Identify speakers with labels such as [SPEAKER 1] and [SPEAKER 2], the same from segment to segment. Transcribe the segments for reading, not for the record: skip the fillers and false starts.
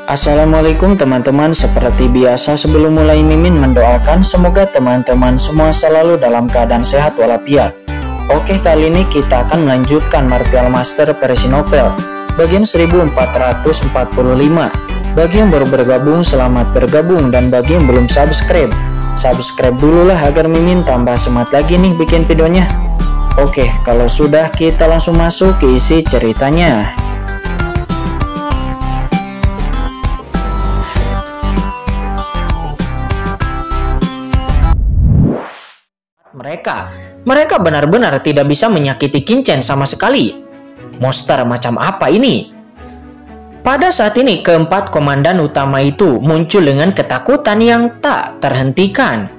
[SPEAKER 1] Assalamualaikum teman-teman, seperti biasa sebelum mulai Mimin mendoakan semoga teman-teman semua selalu dalam keadaan sehat walafiat. Oke, kali ini kita akan melanjutkan Martial Master versi novel bagian 1445. Bagi yang baru bergabung, selamat bergabung, dan bagi yang belum subscribe dulu lah agar Mimin tambah semangat lagi nih bikin videonya. Oke, kalau sudah kita langsung masuk ke isi ceritanya. Mereka benar-benar tidak bisa menyakiti Qingchen sama sekali. Monster macam apa ini? Pada saat ini keempat komandan utama itu muncul dengan ketakutan yang tak terhentikan.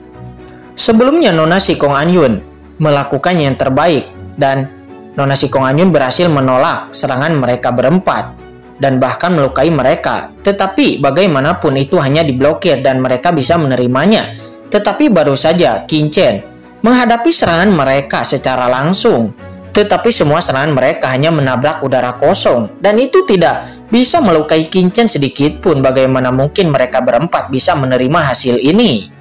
[SPEAKER 1] Sebelumnya Nona Shikong Anyun melakukan yang terbaik dan Nona Shikong Anyun berhasil menolak serangan mereka berempat dan bahkan melukai mereka. Tetapi bagaimanapun itu hanya diblokir dan mereka bisa menerimanya. Tetapi baru saja Qingchen menghadapi serangan mereka secara langsung. Tetapi semua serangan mereka hanya menabrak udara kosong dan itu tidak bisa melukai Qingchen sedikit pun. Bagaimana mungkin mereka berempat bisa menerima hasil ini?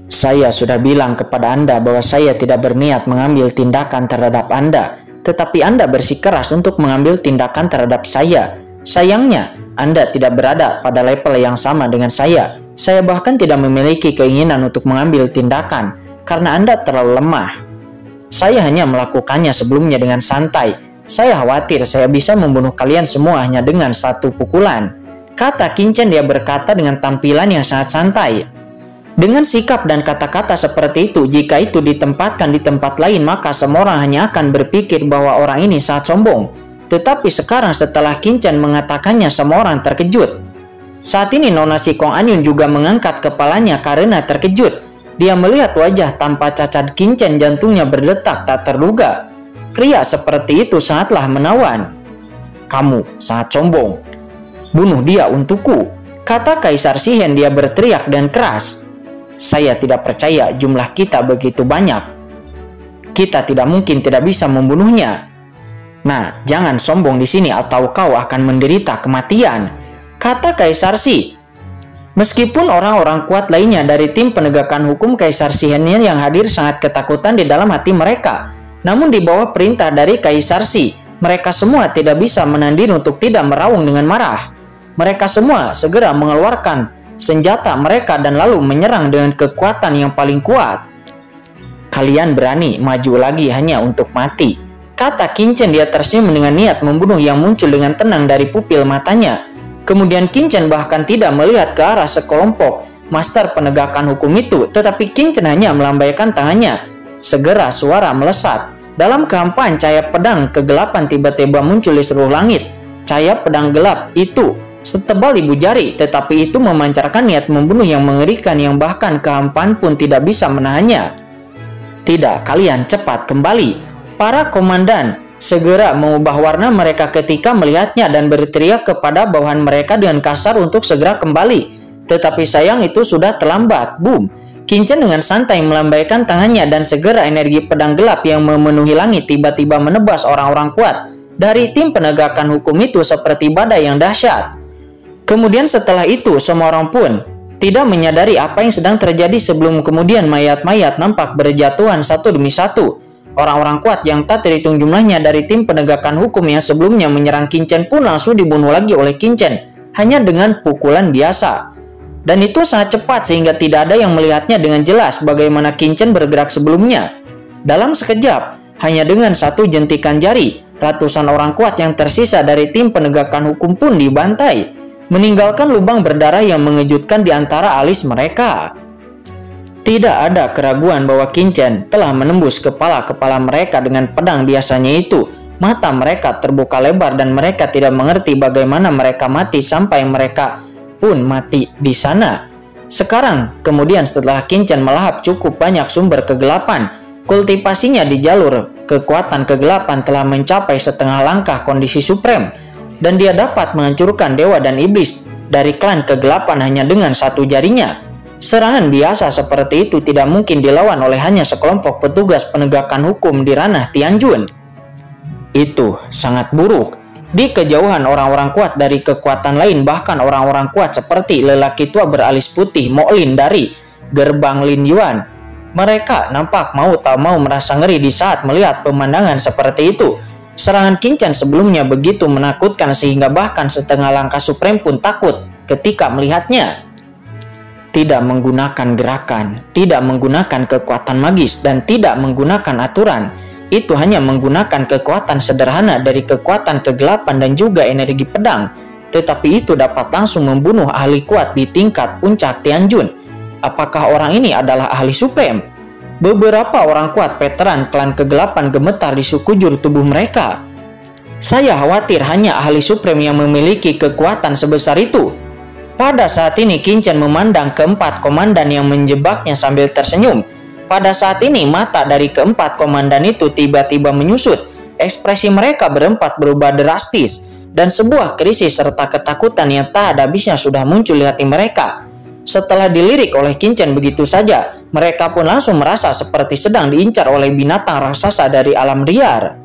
[SPEAKER 1] Saya sudah bilang kepada Anda bahwa saya tidak berniat mengambil tindakan terhadap Anda, tetapi Anda bersikeras untuk mengambil tindakan terhadap saya. Sayangnya, Anda tidak berada pada level yang sama dengan saya. Saya bahkan tidak memiliki keinginan untuk mengambil tindakan karena Anda terlalu lemah. Saya hanya melakukannya sebelumnya dengan santai. Saya khawatir saya bisa membunuh kalian semua hanya dengan satu pukulan, kata Qingchen. Dia berkata dengan tampilan yang sangat santai. Dengan sikap dan kata-kata seperti itu, jika itu ditempatkan di tempat lain, maka semua orang hanya akan berpikir bahwa orang ini sangat sombong. Tetapi sekarang setelah Qingchen mengatakannya, semua orang terkejut. Saat ini Nona Shikong Anyun juga mengangkat kepalanya karena terkejut. Dia melihat wajah tanpa cacat Qingchen, jantungnya berdetak tak terduga. Pria seperti itu sangatlah menawan. Kamu sangat sombong. Bunuh dia untukku, kata Kaisar Shihen. Dia berteriak dan keras. Saya tidak percaya jumlah kita begitu banyak. Kita tidak mungkin tidak bisa membunuhnya. Nah, jangan sombong di sini atau kau akan menderita kematian, kata Kaisar Shi. Meskipun orang-orang kuat lainnya dari tim penegakan hukum Kaisar Shihen yang hadir sangat ketakutan di dalam hati mereka, namun di bawah perintah dari Kaisar Shi, mereka semua tidak bisa menahan untuk tidak meraung dengan marah. Mereka semua segera mengeluarkan senjata mereka dan lalu menyerang dengan kekuatan yang paling kuat. Kalian berani maju lagi hanya untuk mati, kata Qingchen. Dia tersenyum dengan niat membunuh yang muncul dengan tenang dari pupil matanya. Kemudian Qingchen bahkan tidak melihat ke arah sekelompok master penegakan hukum itu, tetapi Qingchen hanya melambaikan tangannya. Segera suara melesat. Dalam kehampaan cahaya pedang kegelapan tiba-tiba muncul di seluruh langit. Cahaya pedang gelap itu setebal ibu jari, tetapi itu memancarkan niat membunuh yang mengerikan yang bahkan kehampaan pun tidak bisa menahannya. Tidak, kalian cepat kembali. Para komandan segera mengubah warna mereka ketika melihatnya dan berteriak kepada bawahan mereka dengan kasar untuk segera kembali. Tetapi sayang itu sudah terlambat. Boom! Qingchen dengan santai melambaikan tangannya dan segera energi pedang gelap yang memenuhi langit tiba-tiba menebas orang-orang kuat dari tim penegakan hukum itu seperti badai yang dahsyat. Kemudian setelah itu semua orang pun tidak menyadari apa yang sedang terjadi sebelum kemudian mayat-mayat nampak berjatuhan satu demi satu. Orang-orang kuat yang tak terhitung jumlahnya dari tim penegakan hukum yang sebelumnya menyerang Qingchen pun langsung dibunuh lagi oleh Qingchen hanya dengan pukulan biasa. Dan itu sangat cepat sehingga tidak ada yang melihatnya dengan jelas bagaimana Qingchen bergerak sebelumnya. Dalam sekejap, hanya dengan satu jentikan jari, ratusan orang kuat yang tersisa dari tim penegakan hukum pun dibantai, meninggalkan lubang berdarah yang mengejutkan di antara alis mereka. Tidak ada keraguan bahwa Qingchen telah menembus kepala-kepala mereka dengan pedang biasanya itu. Mata mereka terbuka lebar dan mereka tidak mengerti bagaimana mereka mati sampai mereka pun mati di sana. Sekarang, kemudian setelah Qingchen melahap cukup banyak sumber kegelapan, kultivasinya di jalur kekuatan kegelapan telah mencapai setengah langkah kondisi supreme. Dan dia dapat menghancurkan dewa dan iblis dari klan kegelapan hanya dengan satu jarinya. Serangan biasa seperti itu tidak mungkin dilawan oleh hanya sekelompok petugas penegakan hukum di ranah Tianjun. Itu sangat buruk. Di kejauhan orang-orang kuat dari kekuatan lain, bahkan orang-orang kuat seperti lelaki tua beralis putih Mo Lin dari gerbang Lin Yuan. Mereka nampak mau tak mau merasa ngeri di saat melihat pemandangan seperti itu. Serangan Qin Chen sebelumnya begitu menakutkan sehingga bahkan setengah langkah Supreme pun takut ketika melihatnya. Tidak menggunakan gerakan, tidak menggunakan kekuatan magis, dan tidak menggunakan aturan. Itu hanya menggunakan kekuatan sederhana dari kekuatan kegelapan dan juga energi pedang. Tetapi itu dapat langsung membunuh ahli kuat di tingkat puncak Tianjun. Apakah orang ini adalah ahli Supreme? Beberapa orang kuat veteran klan kegelapan gemetar di sekujur tubuh mereka. Saya khawatir hanya ahli Supreme yang memiliki kekuatan sebesar itu. Pada saat ini Qin Chen memandang keempat komandan yang menjebaknya sambil tersenyum. Pada saat ini mata dari keempat komandan itu tiba-tiba menyusut. Ekspresi mereka berempat berubah drastis. Dan sebuah krisis serta ketakutan yang tak ada habisnya sudah muncul di hati mereka. Setelah dilirik oleh Qin Chen begitu saja, mereka pun langsung merasa seperti sedang diincar oleh binatang raksasa dari alam liar.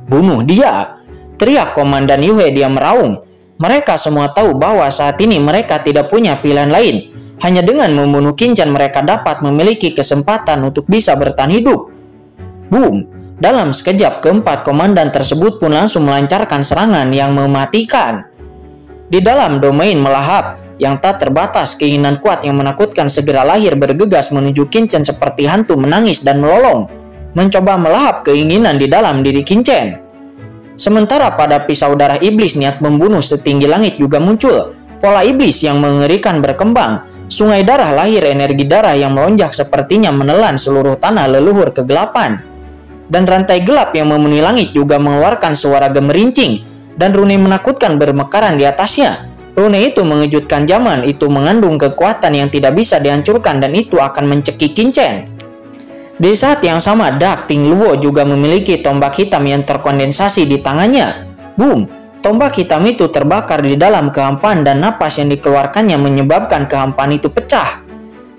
[SPEAKER 1] "Bunuh dia!" teriak Komandan Yue. Dia meraung. Mereka semua tahu bahwa saat ini mereka tidak punya pilihan lain. Hanya dengan membunuh Qin Chen mereka dapat memiliki kesempatan untuk bisa bertahan hidup. Boom! Dalam sekejap keempat komandan tersebut pun langsung melancarkan serangan yang mematikan. Di dalam domain melahap yang tak terbatas, keinginan kuat yang menakutkan segera lahir bergegas menuju Qin Chen seperti hantu menangis dan melolong, mencoba melahap keinginan di dalam diri Qin Chen. Sementara pada pisau darah iblis niat membunuh setinggi langit juga muncul. Pola iblis yang mengerikan berkembang. Sungai darah lahir, energi darah yang melonjak sepertinya menelan seluruh tanah leluhur kegelapan. Dan rantai gelap yang memenuhi langit juga mengeluarkan suara gemerincing. Dan rune menakutkan bermekaran di atasnya. Rune itu mengejutkan, zaman itu mengandung kekuatan yang tidak bisa dihancurkan dan itu akan mencekik Qin Chen. Di saat yang sama, Dak Ting Luo juga memiliki tombak hitam yang terkondensasi di tangannya. Boom! Tombak hitam itu terbakar di dalam kehampaan dan napas yang dikeluarkannya menyebabkan kehampaan itu pecah.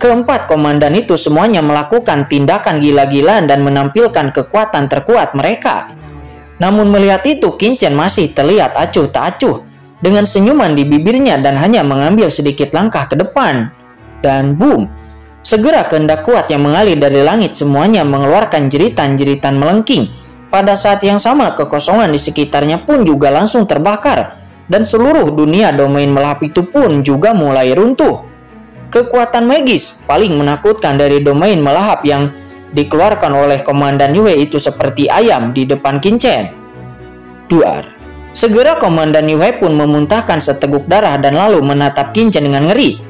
[SPEAKER 1] Keempat komandan itu semuanya melakukan tindakan gila-gilaan dan menampilkan kekuatan terkuat mereka. Namun melihat itu, Qin Chen masih terlihat acuh tak acuh dengan senyuman di bibirnya dan hanya mengambil sedikit langkah ke depan. Dan boom! Segera kehendak kuat yang mengalir dari langit semuanya mengeluarkan jeritan-jeritan melengking. Pada saat yang sama, kekosongan di sekitarnya pun juga langsung terbakar. Dan seluruh dunia domain melahap itu pun juga mulai runtuh. Kekuatan magis paling menakutkan dari domain melahap yang dikeluarkan oleh Komandan Yue itu seperti ayam di depan Qin Chen. Duar. Segera Komandan Yue pun memuntahkan seteguk darah dan lalu menatap Qin Chen dengan ngeri.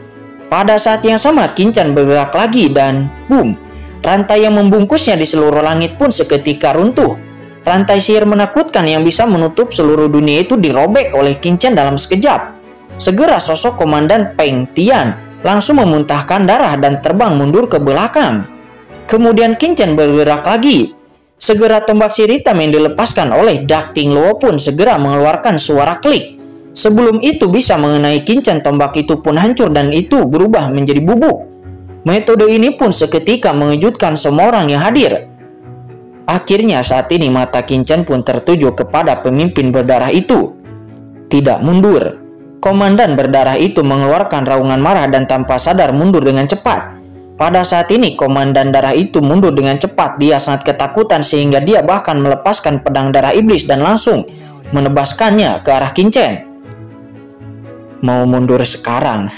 [SPEAKER 1] Pada saat yang sama, Qin Chen bergerak lagi dan boom! Rantai yang membungkusnya di seluruh langit pun seketika runtuh. Rantai sihir menakutkan yang bisa menutup seluruh dunia itu dirobek oleh Qin Chen dalam sekejap. Segera sosok Komandan Peng Tian langsung memuntahkan darah dan terbang mundur ke belakang. Kemudian Qin Chen bergerak lagi. Segera tombak sihir hitam yang dilepaskan oleh Dak Ting Luo pun segera mengeluarkan suara klik. Sebelum itu bisa mengenai Qin Chen, tombak itu pun hancur dan itu berubah menjadi bubuk. Metode ini pun seketika mengejutkan semua orang yang hadir. Akhirnya saat ini mata Qin Chen pun tertuju kepada pemimpin berdarah itu. Tidak mundur. Komandan berdarah itu mengeluarkan raungan marah dan tanpa sadar mundur dengan cepat. Pada saat ini komandan darah itu mundur dengan cepat. Dia sangat ketakutan sehingga dia bahkan melepaskan pedang darah iblis dan langsung menebaskannya ke arah Qin Chen. Mau mundur sekarang?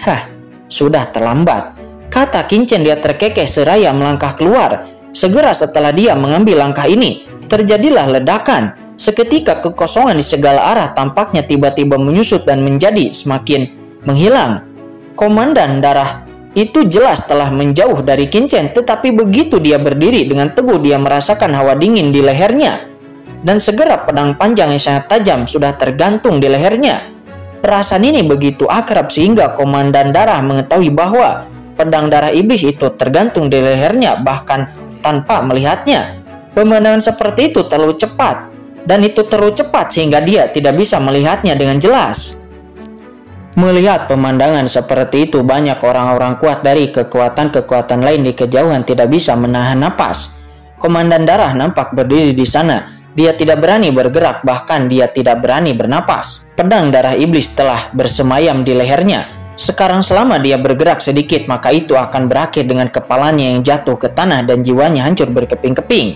[SPEAKER 1] Sudah terlambat, kata Qin Chen. Dia terkekeh seraya melangkah keluar. Segera setelah dia mengambil langkah ini, terjadilah ledakan. Seketika kekosongan di segala arah tampaknya tiba-tiba menyusut dan menjadi semakin menghilang. Komandan darah itu jelas telah menjauh dari Qin Chen, tetapi begitu dia berdiri dengan teguh dia merasakan hawa dingin di lehernya. Dan segera pedang panjang yang sangat tajam sudah tergantung di lehernya. Perasaan ini begitu akrab sehingga Komandan darah mengetahui bahwa pedang darah iblis itu tergantung di lehernya bahkan tanpa melihatnya. Pemandangan seperti itu terlalu cepat, dan itu terlalu cepat sehingga dia tidak bisa melihatnya dengan jelas. Melihat pemandangan seperti itu, banyak orang-orang kuat dari kekuatan-kekuatan lain di kejauhan tidak bisa menahan napas. Komandan darah nampak berdiri di sana Dia tidak berani bergerak, bahkan dia tidak berani bernapas. Pedang darah iblis telah bersemayam di lehernya. Sekarang selama dia bergerak sedikit, maka itu akan berakhir dengan kepalanya yang jatuh ke tanah dan jiwanya hancur berkeping-keping.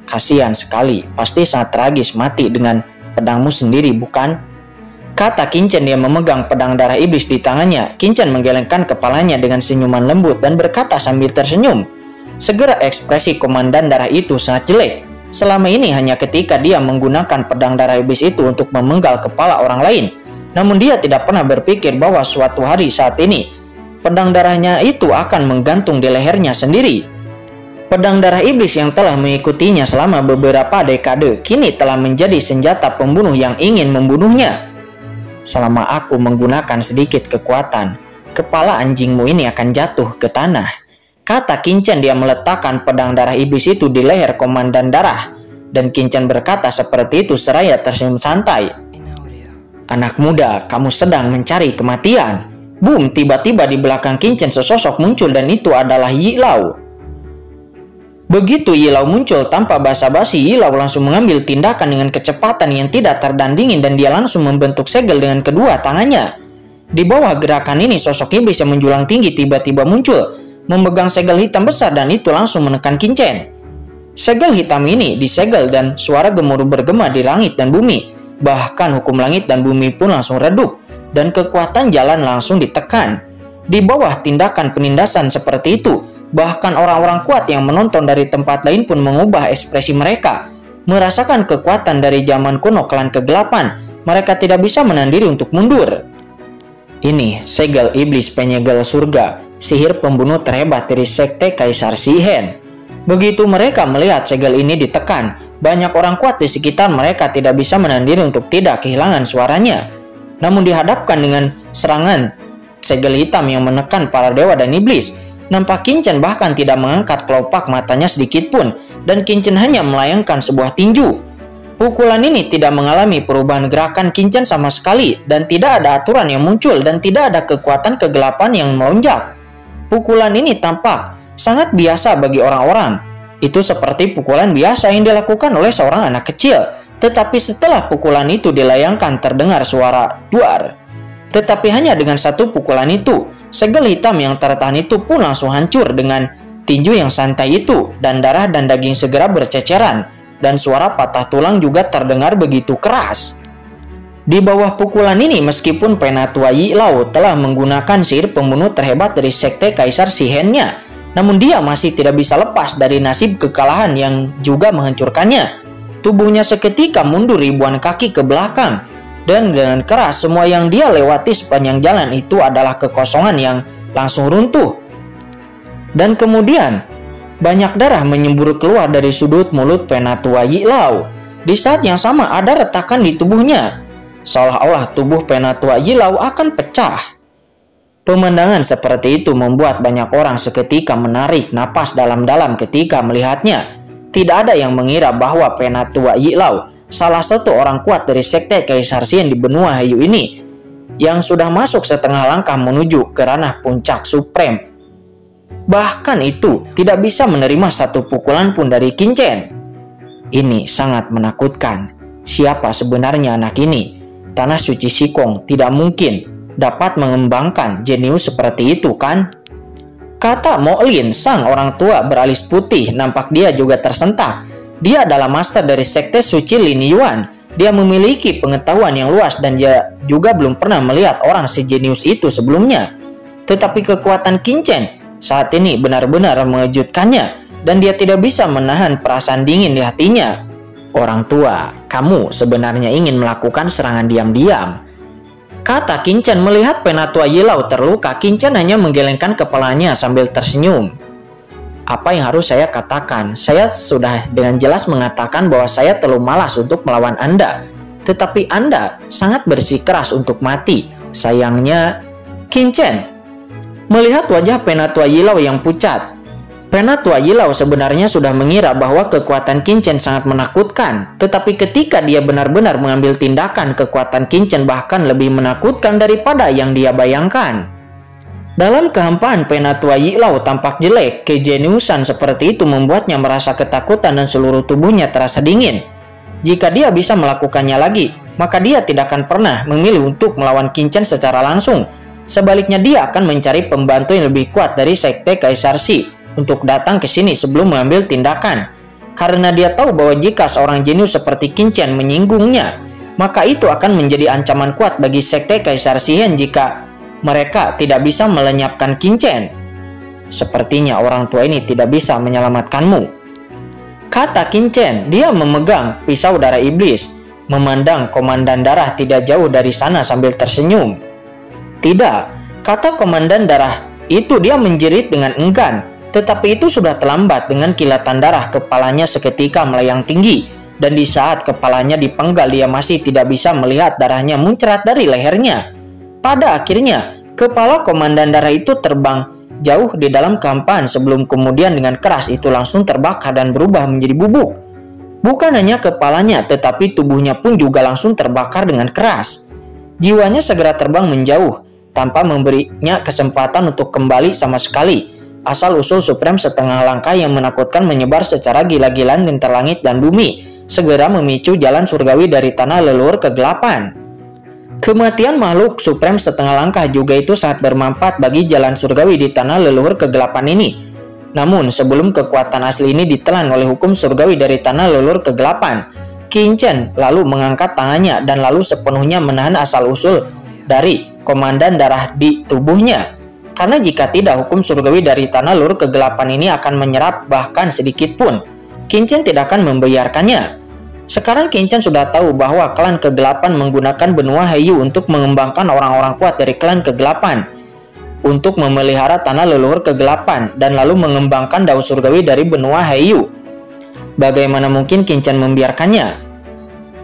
[SPEAKER 1] Kasihan sekali, pasti sangat tragis mati dengan pedangmu sendiri, bukan? Kata Qin Chen. Dia memegang pedang darah iblis di tangannya. Qin Chen menggelengkan kepalanya dengan senyuman lembut dan berkata sambil tersenyum. Segera ekspresi komandan darah itu sangat jelek. Selama ini hanya ketika dia menggunakan pedang darah iblis itu untuk memenggal kepala orang lain. Namun dia tidak pernah berpikir bahwa suatu hari saat ini pedang darahnya itu akan menggantung di lehernya sendiri. Pedang darah iblis yang telah mengikutinya selama beberapa dekade kini telah menjadi senjata pembunuh yang ingin membunuhnya. Selama aku menggunakan sedikit kekuatan, kepala anjingmu ini akan jatuh ke tanah, kata Qin Chen. Dia meletakkan pedang darah iblis itu di leher komandan darah. Dan Qin Chen berkata seperti itu seraya tersenyum santai. Anak muda, kamu sedang mencari kematian. Boom, tiba-tiba di belakang Qin Chen sesosok muncul dan itu adalah Yi Lao. Begitu Yi Lao muncul tanpa basa-basi, Yi Lao langsung mengambil tindakan dengan kecepatan yang tidak terdandingin dan dia langsung membentuk segel dengan kedua tangannya. Di bawah gerakan ini sosok iblis yang menjulang tinggi tiba-tiba muncul, memegang segel hitam besar dan itu langsung menekan Qin Chen. Segel hitam ini disegel dan suara gemuruh bergema di langit dan bumi. Bahkan hukum langit dan bumi pun langsung redup dan kekuatan jalan langsung ditekan. Di bawah tindakan penindasan seperti itu, bahkan orang-orang kuat yang menonton dari tempat lain pun mengubah ekspresi mereka. Merasakan kekuatan dari zaman kuno klan kegelapan, mereka tidak bisa menandiri untuk mundur. Ini segel iblis penyegel surga, sihir pembunuh terhebat dari sekte Kaisar Shihen. Begitu mereka melihat segel ini ditekan, banyak orang kuat di sekitar mereka tidak bisa menandiri untuk tidak kehilangan suaranya. Namun dihadapkan dengan serangan segel hitam yang menekan para dewa dan iblis, nampak Qin Chen bahkan tidak mengangkat kelopak matanya sedikit pun, dan Qin Chen hanya melayangkan sebuah tinju. Pukulan ini tidak mengalami perubahan gerakan Qin Chen sama sekali, dan tidak ada aturan yang muncul dan tidak ada kekuatan kegelapan yang melonjak. Pukulan ini tampak sangat biasa bagi orang-orang. Itu seperti pukulan biasa yang dilakukan oleh seorang anak kecil. Tetapi setelah pukulan itu dilayangkan terdengar suara duar. Tetapi hanya dengan satu pukulan itu, segel hitam yang tertahan itu pun langsung hancur dengan tinju yang santai itu. Dan darah dan daging segera berceceran. Dan suara patah tulang juga terdengar begitu keras. Di bawah pukulan ini, meskipun Penatua Yi Lao telah menggunakan sihir pembunuh terhebat dari sekte Kaisar Shihen-nya, namun dia masih tidak bisa lepas dari nasib kekalahan yang juga menghancurkannya. Tubuhnya seketika mundur ribuan kaki ke belakang. Dan dengan keras semua yang dia lewati sepanjang jalan itu adalah kekosongan yang langsung runtuh. Dan kemudian banyak darah menyembur keluar dari sudut mulut Penatua Yi Lao. Di saat yang sama ada retakan di tubuhnya. Seolah-olah tubuh Penatua Yi Lao akan pecah. Pemandangan seperti itu membuat banyak orang seketika menarik napas dalam-dalam ketika melihatnya. Tidak ada yang mengira bahwa Penatua Yi Lao, salah satu orang kuat dari sekte Kaisar Shihen di benua Hayu ini, yang sudah masuk setengah langkah menuju ke ranah puncak supreme, bahkan itu tidak bisa menerima satu pukulan pun dari Qin Chen. Ini sangat menakutkan. Siapa sebenarnya anak ini? Tanah suci Shikong tidak mungkin dapat mengembangkan jenius seperti itu, kan? Kata Mo Lin, sang orang tua beralis putih. Nampak dia juga tersentak. Dia adalah master dari sekte suci Lin Yuan. Dia memiliki pengetahuan yang luas dan dia juga belum pernah melihat orang sejenius itu sebelumnya. Tetapi kekuatan Qin Chen saat ini benar-benar mengejutkannya dan dia tidak bisa menahan perasaan dingin di hatinya. Orang tua, kamu sebenarnya ingin melakukan serangan diam-diam, kata Qin Chen. Melihat Penatua Yi Lao terluka, Qin Chen hanya menggelengkan kepalanya sambil tersenyum. Apa yang harus saya katakan? Saya sudah dengan jelas mengatakan bahwa saya terlalu malas untuk melawan Anda. Tetapi Anda sangat bersikeras untuk mati. Sayangnya, Qin Chen melihat wajah Penatua Yi Lao yang pucat. Penatua Yi Lao sebenarnya sudah mengira bahwa kekuatan Qin Chen sangat menakutkan, tetapi ketika dia benar-benar mengambil tindakan, kekuatan Qin Chen bahkan lebih menakutkan daripada yang dia bayangkan. Dalam kehampaan, Penatua Yi Lao tampak jelek. Kejeniusan seperti itu membuatnya merasa ketakutan dan seluruh tubuhnya terasa dingin. Jika dia bisa melakukannya lagi, maka dia tidak akan pernah memilih untuk melawan Qin Chen secara langsung. Sebaliknya, dia akan mencari pembantu yang lebih kuat dari Sekte Kaisar Shi untuk datang ke sini sebelum mengambil tindakan. Karena dia tahu bahwa jika seorang jenius seperti Qin Chen menyinggungnya, maka itu akan menjadi ancaman kuat bagi Sekte Kaisar Shihen jika mereka tidak bisa melenyapkan Qin Chen. Sepertinya orang tua ini tidak bisa menyelamatkanmu, kata Qin Chen. Dia memegang pisau darah iblis, memandang Komandan Darah tidak jauh dari sana sambil tersenyum. Tidak, kata Komandan Darah itu. Dia menjerit dengan enggan, tetapi itu sudah terlambat. Dengan kilatan darah, kepalanya seketika melayang tinggi, dan di saat kepalanya dipenggal, dia masih tidak bisa melihat darahnya muncrat dari lehernya. Pada akhirnya, kepala Komandan Darah itu terbang jauh di dalam kehampaan sebelum kemudian dengan keras itu langsung terbakar dan berubah menjadi bubuk. Bukan hanya kepalanya, tetapi tubuhnya pun juga langsung terbakar dengan keras. Jiwanya segera terbang menjauh tanpa memberinya kesempatan untuk kembali sama sekali. Asal-usul Supreme setengah langkah yang menakutkan menyebar secara gila-gilaan di antara langit dan bumi, segera memicu jalan surgawi dari tanah leluhur kegelapan. Kematian makhluk Supreme setengah langkah juga itu sangat bermanfaat bagi jalan surgawi di tanah leluhur kegelapan ini. Namun sebelum kekuatan asli ini ditelan oleh hukum surgawi dari tanah leluhur kegelapan, Qin Chen lalu mengangkat tangannya dan lalu sepenuhnya menahan asal-usul dari Komandan Darah di tubuhnya. Karena jika tidak, hukum surgawi dari tanah leluhur kegelapan ini akan menyerap bahkan sedikit pun. Qin Chen tidak akan membiarkannya. Sekarang Qin Chen sudah tahu bahwa klan kegelapan menggunakan benua Heiyu untuk mengembangkan orang-orang kuat dari klan kegelapan untuk memelihara tanah leluhur kegelapan dan lalu mengembangkan daun surgawi dari benua Heiyu. Bagaimana mungkin Qin Chen membiarkannya?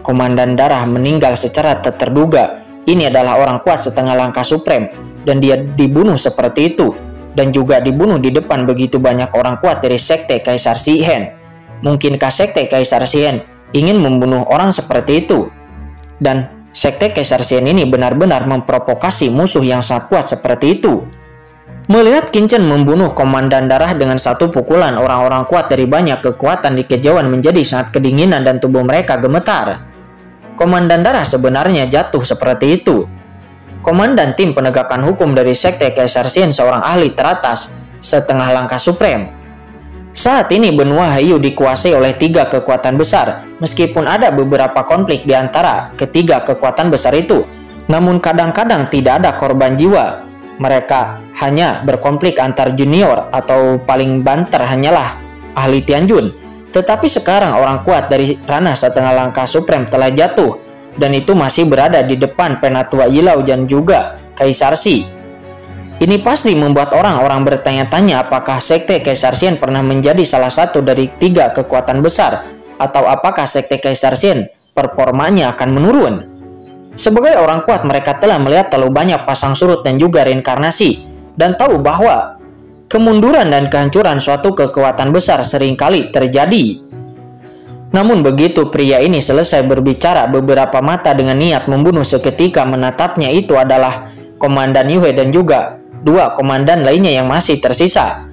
[SPEAKER 1] Komandan Darah meninggal secara tak terduga. Ini adalah orang kuat setengah langkah Supreme, dan dia dibunuh seperti itu, dan juga dibunuh di depan begitu banyak orang kuat dari Sekte Kaisar Shihen. Mungkinkah Sekte Kaisar Shihen ingin membunuh orang seperti itu? Dan Sekte Kaisar Shihen ini benar-benar memprovokasi musuh yang sangat kuat seperti itu. Melihat Qin Chen membunuh Komandan Darah dengan satu pukulan, orang-orang kuat dari banyak kekuatan di kejauhan menjadi sangat kedinginan dan tubuh mereka gemetar. Komandan Darah sebenarnya jatuh seperti itu. Komandan tim penegakan hukum dari Sekte Kaisar Shihen, seorang ahli teratas setengah langkah Supreme. Saat ini benua Heiyu dikuasai oleh 3 kekuatan besar. Meskipun ada beberapa konflik di antara ketiga kekuatan besar itu, namun kadang-kadang tidak ada korban jiwa. Mereka hanya berkonflik antar junior atau paling banter hanyalah ahli Tianjun. Tetapi sekarang orang kuat dari ranah setengah langkah Supreme telah jatuh, dan itu masih berada di depan Penatua Yilau dan juga Kaisar Shi. Ini pasti membuat orang-orang bertanya-tanya apakah Sekte Kaisar Shihen pernah menjadi salah satu dari 3 kekuatan besar, atau apakah Sekte Kaisar Shihen performanya akan menurun. Sebagai orang kuat, mereka telah melihat terlalu banyak pasang surut dan juga reinkarnasi, dan tahu bahwa kemunduran dan kehancuran suatu kekuatan besar seringkali terjadi. Namun begitu pria ini selesai berbicara, beberapa mata dengan niat membunuh seketika menatapnya. Itu adalah Komandan Yue dan juga 2 komandan lainnya yang masih tersisa.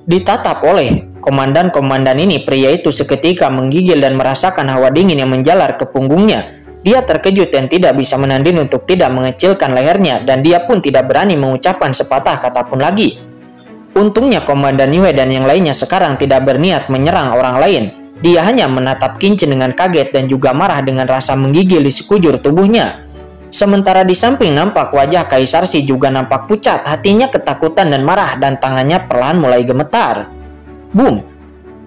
[SPEAKER 1] Ditatap oleh komandan-komandan ini, pria itu seketika menggigil dan merasakan hawa dingin yang menjalar ke punggungnya. Dia terkejut dan tidak bisa menahan diri untuk tidak mengecilkan lehernya, dan dia pun tidak berani mengucapkan sepatah kata pun lagi. Untungnya Komandan Yue dan yang lainnya sekarang tidak berniat menyerang orang lain. Dia hanya menatap Qin Chen dengan kaget dan juga marah dengan rasa menggigil di sekujur tubuhnya. Sementara di samping nampak wajah Kaisar Shi juga nampak pucat, hatinya ketakutan dan marah, dan tangannya perlahan mulai gemetar. Boom!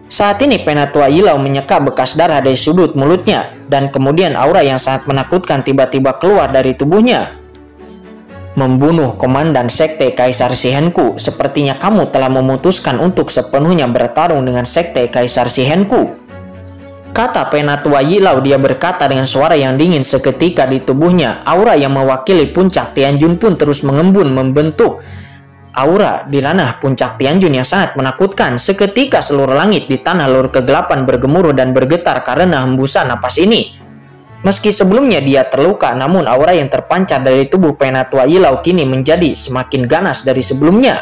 [SPEAKER 1] Saat ini Penatua Yilau menyeka bekas darah dari sudut mulutnya, dan kemudian aura yang sangat menakutkan tiba-tiba keluar dari tubuhnya. Membunuh Komandan Sekte Kaisar Shihenku, sepertinya kamu telah memutuskan untuk sepenuhnya bertarung dengan Sekte Kaisar Shihenku, kata Penatua Yilau. Dia berkata dengan suara yang dingin. Seketika di tubuhnya, aura yang mewakili puncak Tianjun pun terus mengembun membentuk aura di ranah puncak Tianjun yang sangat menakutkan. Seketika seluruh langit di tanah leluhur kegelapan bergemuruh dan bergetar karena hembusan napas ini. Meski sebelumnya dia terluka, namun aura yang terpancar dari tubuh Penatua Yilau kini menjadi semakin ganas dari sebelumnya.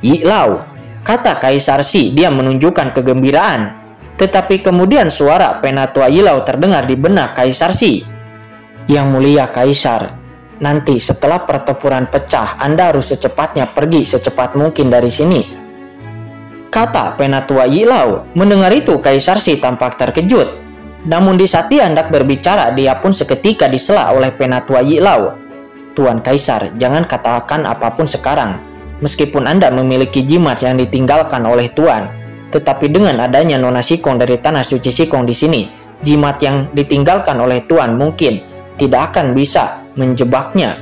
[SPEAKER 1] Yilau, kata Kaisar Shi. Dia menunjukkan kegembiraan. Tetapi kemudian suara Penatua Yilau terdengar di benak Kaisar Shi. Yang mulia Kaisar, nanti setelah pertempuran pecah, Anda harus secepatnya pergi secepat mungkin dari sini, kata Penatua Yilau. Mendengar itu Kaisar Shi tampak terkejut. Namun di saat dia hendak berbicara, dia pun seketika disela oleh Penatua Yilau. Tuan Kaisar, jangan katakan apapun sekarang. Meskipun Anda memiliki jimat yang ditinggalkan oleh Tuan, tetapi dengan adanya Nona Shikong dari Tanah Suci Shikong di sini, jimat yang ditinggalkan oleh Tuan mungkin tidak akan bisa menjebaknya.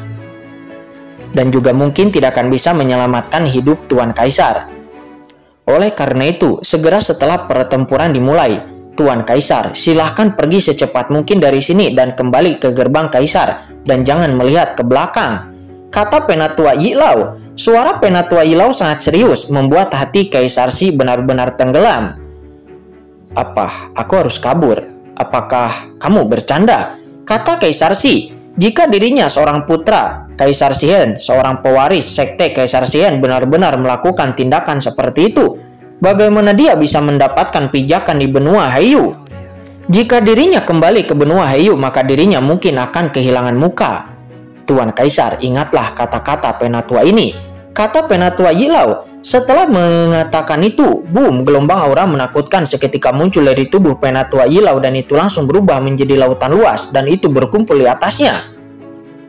[SPEAKER 1] Dan juga mungkin tidak akan bisa menyelamatkan hidup Tuan Kaisar. Oleh karena itu, segera setelah pertempuran dimulai, Tuan Kaisar, silahkan pergi secepat mungkin dari sini dan kembali ke gerbang Kaisar, dan jangan melihat ke belakang, kata Penatua Yilau. Suara Penatua Yilau sangat serius, membuat hati Kaisar Shi benar-benar tenggelam. Apa, aku harus kabur? Apakah kamu bercanda? Kata Kaisar Shi. Jika dirinya seorang putra Kaisar Shihen, seorang pewaris sekte Kaisar Shihen, benar-benar melakukan tindakan seperti itu, bagaimana dia bisa mendapatkan pijakan di benua Heiyu? Jika dirinya kembali ke benua Heiyu, maka dirinya mungkin akan kehilangan muka. Tuan Kaisar, ingatlah kata-kata Penatua ini, kata Penatua Yilau. Setelah mengatakan itu, boom, gelombang aura menakutkan seketika muncul dari tubuh Penatua Yilau dan itu langsung berubah menjadi lautan luas dan itu berkumpul di atasnya.